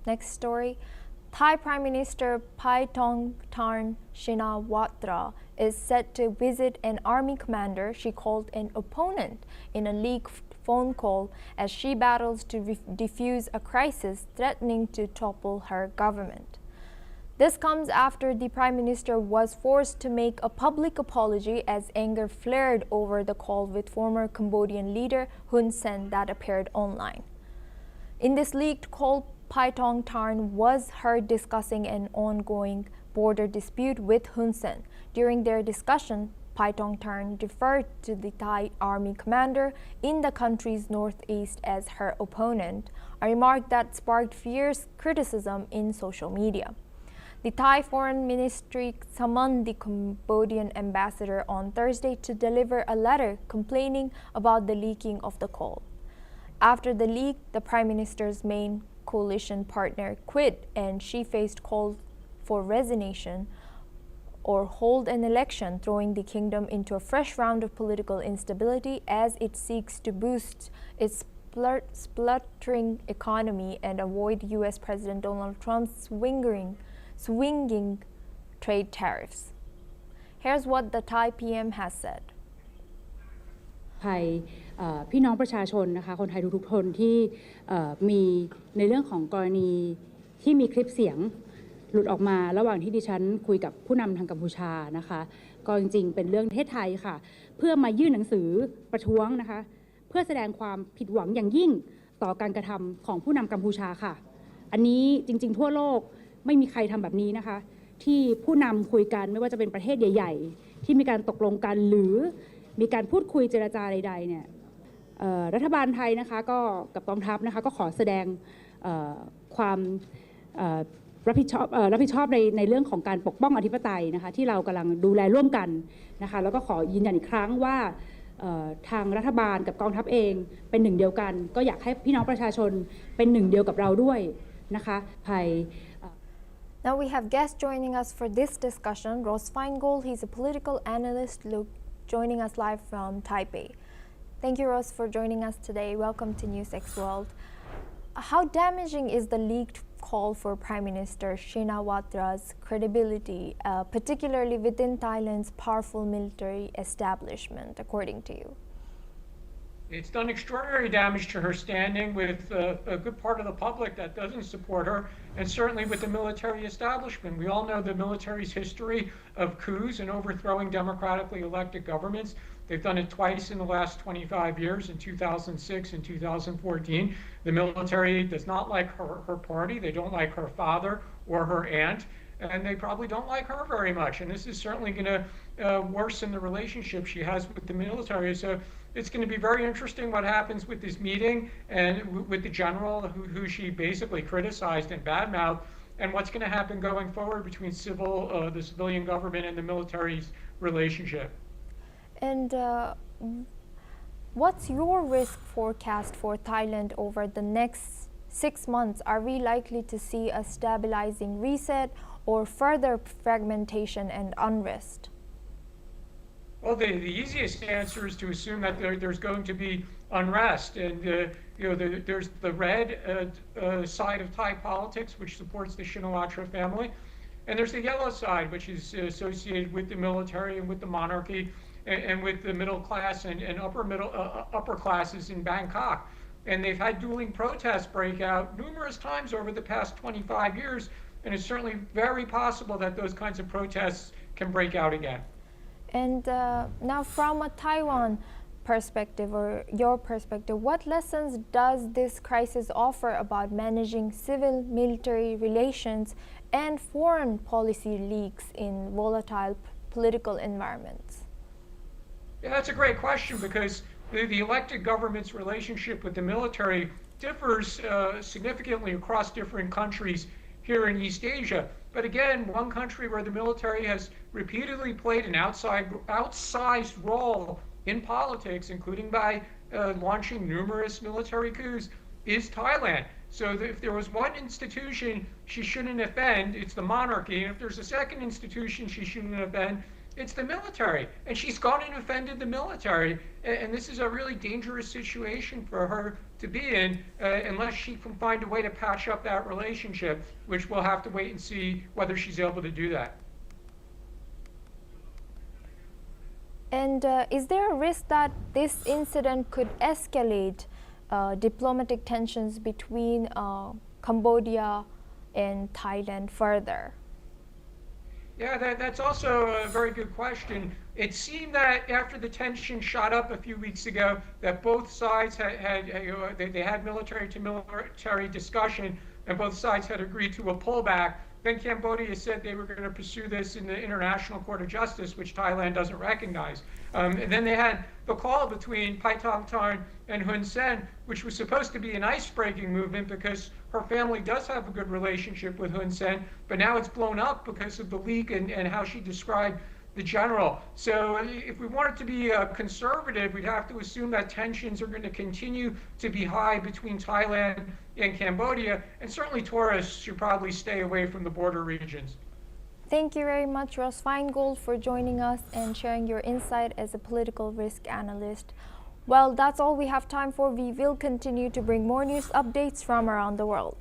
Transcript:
Next story. Thai Prime Minister Paetongtarn Shinawatra is set to visit an army commander she called an opponent in a leaked phone call as she battles to defuse a crisis threatening to topple her government. This comes after the Prime Minister was forced to make a public apology as anger flared over the call with former Cambodian leader Hun Sen that appeared online. In this leaked call, Paetongtarn was heard discussing an ongoing border dispute with Hun Sen. During their discussion, Paetongtarn referred to the Thai army commander in the country's northeast as her opponent, a remark that sparked fierce criticism in social media. The Thai Foreign Ministry summoned the Cambodian ambassador on Thursday to deliver a letter complaining about the leaking of the call. After the leak, the Prime Minister's main coalition partner quit and she faced calls for resignation or hold an election, throwing the kingdom into a fresh round of political instability as it seeks to boost its spluttering economy and avoid U.S. President Donald Trump's swinging trade tariffs. Here's what the Thai PM has said. พี่น้องประชาชนนะคะคนไทยทุกๆคนที่มีในเรื่องของกรณีที่มีคลิปเสียงหลุดออกมาระหว่างที่ดิฉันคุยกับผู้นำทางกัมพูชานะคะก็จริงๆเป็นเรื่องประเทศไทยค่ะเพื่อมายื่นหนังสือประท้วงนะคะเพื่อแสดงความผิดหวังอย่างยิ่งต่อการกระทำของผู้นำกัมพูชาค่ะอันนี้จริงๆทั่วโลกไม่มีใครทำแบบนี้นะคะที่ผู้นำคุยกันไม่ว่าจะเป็นประเทศใหญ่ๆที่มีการตกลงกันหรือมีการพูดคุยเจรจาใดๆเนี่ยรัฐบาลไทยนะคะก็กับกองทัพนะคะก็ขอแสดงความรับผิดชอบในเรื่องของการปกป้องอธิปไตยนะคะที่เรากำลังดูแลร่วมกันนะคะแล้วก็ขอยืนยันอีกครั้งว่าทางรัฐบาลกับกองทัพเองเป็นหนึ่งเดียวกันก็อยากให้พี่น้องประชาชนเป็นหนึ่งเดียวกับเราด้วยนะคะภาย Now we have guests joining us for this discussion. Ross Feingold, he's a political analyst joining us live from Taipei. Thank you, Ross, for joining us today. Welcome to NewsX World. How damaging is the leaked call for Prime Minister Shinawatra's credibility, particularly within Thailand's powerful military establishment, according to you? It's done extraordinary damage to her standing with a good part of the public that doesn't support her, and certainly with the military establishment. We all know the military's history of coups and overthrowing democratically elected governments. They've done it twice in the last 25 years, in 2006 and 2014. The military does not like her party. They don't like her father or her aunt, and they probably don't like her very much. And this is certainly going to worsen the relationship she has with the military. So it's going to be very interesting what happens with this meeting and with the general who she basically criticized and badmouthed, and what's going to happen going forward between the civilian government and the military's relationship. And what's your risk forecast for Thailand over the next 6 months? Are we likely to see a stabilizing reset or further fragmentation and unrest? Well, the easiest answer is to assume that there's going to be unrest, and there's the red side of Thai politics, which supports the Shinawatra family, and there's the yellow side, which is associated with the military and with the monarchy and with the middle class and upper classes in Bangkok. And they've had dueling protests break out numerous times over the past 25 years, and it's certainly very possible that those kinds of protests can break out again. And now from a Taiwan perspective, or your perspective, what lessons does this crisis offer about managing civil-military relations and foreign policy leaks in volatile political environments? Yeah, that's a great question, because the elected government's relationship with the military differs significantly across different countries here in East Asia. But again, one country where the military has repeatedly played an outsized role in politics, including by launching numerous military coups, is Thailand. So if there was one institution she shouldn't offend, it's the monarchy. And if there's a second institution she shouldn't offend, It's the military. And she's gone and offended the military. And this is a really dangerous situation for her to be in unless she can find a way to patch up that relationship, which we'll have to wait and see whether she's able to do that. And is there a risk that this incident could escalate diplomatic tensions between Cambodia and Thailand further? Yeah, that's also a very good question. It seemed that after the tension shot up a few weeks ago, that both sides had military to military discussion, and both sides had agreed to a pullback. Then Cambodia said they were going to pursue this in the International Court of Justice, which Thailand doesn't recognize. And then they had the call between Paetongtarn and Hun Sen, which was supposed to be an ice-breaking movement because her family does have a good relationship with Hun Sen, but now it's blown up because of the leak and how she described the general. So if we wanted to be conservative, we'd have to assume that tensions are going to continue to be high between Thailand and Cambodia, and certainly tourists should probably stay away from the border regions. Thank you very much, Ross Feingold, for joining us and sharing your insight as a political risk analyst. Well, that's all we have time for. We will continue to bring more news updates from around the world.